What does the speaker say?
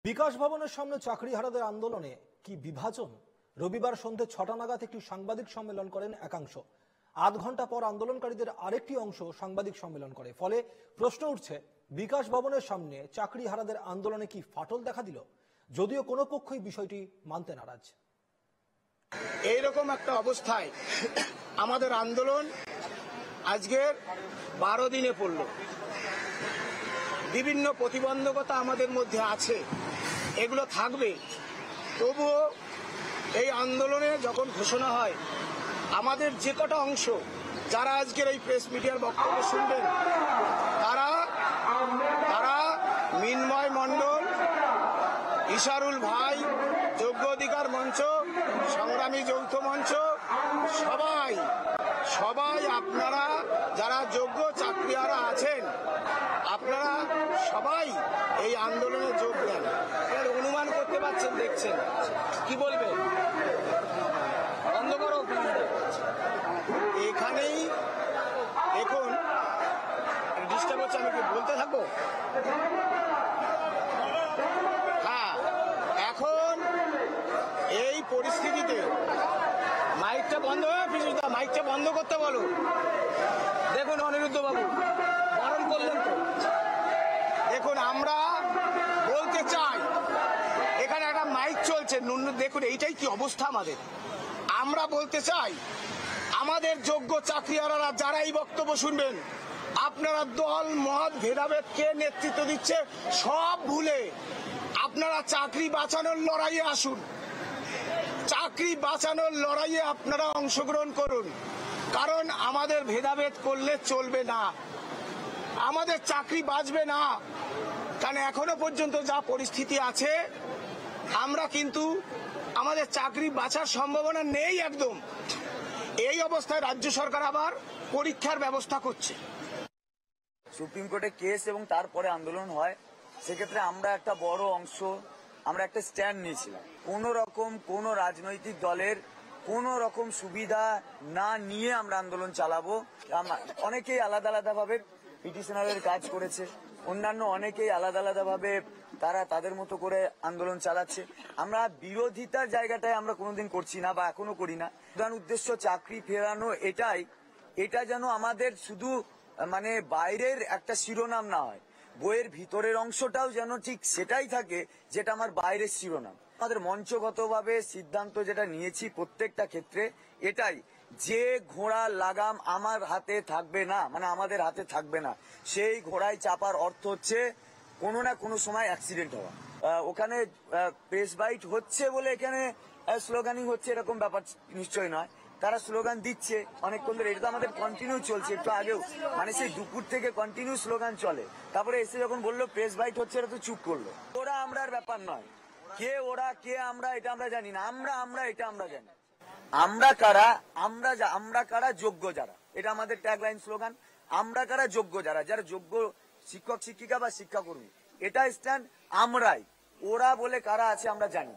বিকাশ ভবনের সামনে চাকরিহারাদের আন্দোলনে কি বিভাজন? রবিবার সন্ধ্যে ৬টা নাগাদ একটি সাংবাদিক সম্মেলন করেন একাংশ। আধ ঘন্টা পর আন্দোলনকারীদের আরেকটি অংশ সাংবাদিক সম্মেলন করে। ফলে প্রশ্ন উঠছে, বিকাশ ভবনের সামনে চাকরিহারাদের আন্দোলনে কি ফাটল দেখা দিল? যদিও কোনো পক্ষই বিষয়টি মানতে নারাজ। এইরকম একটা অবস্থায় আমাদের আন্দোলন আজকের 12 দিনে পড়ল। বিভিন্ন প্রতিবন্ধকতা আমাদের মধ্যে আছে, এগুলো থাকবে। তবুও এই আন্দোলনে যখন ঘোষণা হয়, আমাদের যে কটা অংশ যারা আজকের এই প্রেস মিডিয়ার বক্তব্য শুনবেন, তারা মিন্ময় মণ্ডল, ইশারুল ভাই, যোগ্য অধিকার মঞ্চ, সংগ্রামী যৌথ মঞ্চ, সবাই আপনারা যারা যোগ্য চাকরিহারা আছেন, আপনারা সবাই এই আন্দোলনে যোগ দেন। অনুমান করতে পারছেন, দেখছেন, কি বলবেন? বন্ধ করো। এখানেই দেখুন, ডিস্টার্ব হচ্ছে, আমি কি বলতে থাকবো? হ্যাঁ, এখন এই পরিস্থিতিতে মাইকটা বন্ধ হয়ে পিছুদা, মাইকটা বন্ধ করতে বলো। দেখুন অনিরুদ্ধ বাবু বারণ করলেন তো। দেখুন, আমরা বলতে চাই, এখানে একটা মাইক চলছে, দেখুন এইটাই কি অবস্থা আমাদের। আমরা বলতে চাই, আমাদের যোগ্য চাকরিহারারা যারা এই বক্তব্য শুনবেন, আপনারা দল মত ভেদাভেদকে নেতৃত্ব দিচ্ছে সব ভুলে আপনারা চাকরি বাঁচানোর লড়াইয়ে আসুন। চাকরি বাঁচানোর লড়াইয়ে আপনারা অংশগ্রহণ করুন। কারণ আমাদের ভেদাভেদ করলে চলবে না, আমাদের চাকরি বাঁচবে না। কারণ এখনো পর্যন্ত যা পরিস্থিতি আছে, আমরা কিন্তু আমাদের চাকরি বাঁচার সম্ভাবনা নেই একদম। এই অবস্থায় রাজ্য সরকার আবার পরীক্ষার ব্যবস্থা করছে। সুপ্রিম কোর্টে কেস এবং তারপরে আন্দোলন হয়, সেক্ষেত্রে আমরা একটা বড় অংশ, আমরা একটা স্ট্যান্ড নিয়েছিলাম। কোন রাজনৈতিক দলের কোন রকম সুবিধা না নিয়ে আমরা আন্দোলন চালাবো। অনেকেই আলাদা আলাদা ভাবে পিটিশনারের কাজ করেছে, অন্যান্য অনেকেই আলাদা আলাদা ভাবে তারা তাদের মতো করে আন্দোলন চালাচ্ছে। আমরা বিরোধিতার জায়গাটায় আমরা কোনোদিন করছি না বা এখনো করি না। প্রধান উদ্দেশ্য চাকরি ফেরানো, এটা যেন আমাদের শুধু মানে বাইরের একটা শিরোনাম না হয়, বইয়ের ভিতরের অংশটাও যেন ঠিক সেটাই থাকে যেটা আমার বাইরের শিরোনাম। আমাদের মঞ্চগতভাবে সিদ্ধান্ত যেটা নিয়েছি প্রত্যেকটা ক্ষেত্রে এটাই, যে ঘোড়া লাগাম আমার হাতে থাকবে না, মানে আমাদের হাতে থাকবে না, সেই ঘোড়ায় চাপার অর্থ হচ্ছে কোনো না কোনো সময় অ্যাক্সিডেন্ট হওয়া। ওখানে প্রেস বাইট হচ্ছে বলে এখানে স্লোগানিং হচ্ছে এরকম ব্যাপার নিশ্চয় নয়। তারা স্লোগান দিচ্ছে অনেকক্ষণ ধরে, এটা তো আমাদের কন্টিনিউ চলছে। একটু আগেও মানে সেই দুপুর থেকে কন্টিনিউ স্লোগান চলে। তারপরে এসে যখন বললো প্রেস বাইট হচ্ছে, এটা তো চুপ করলো। ওরা আমরার ব্যাপার নয়, কে ওরা কে আমরা এটা আমরা জানি না। আমরা এটা আমরা জানি। আমরা কারা যোগ্য যারা, এটা আমাদের ট্যাগলাইন স্লোগান। আমরা কারা যোগ্য যারা যোগ্য শিক্ষক শিক্ষিকা বা শিক্ষাকর্মী, এটা স্ট্যান্ড আমরাই। ওরা বলে কারা আছে আমরা জানি।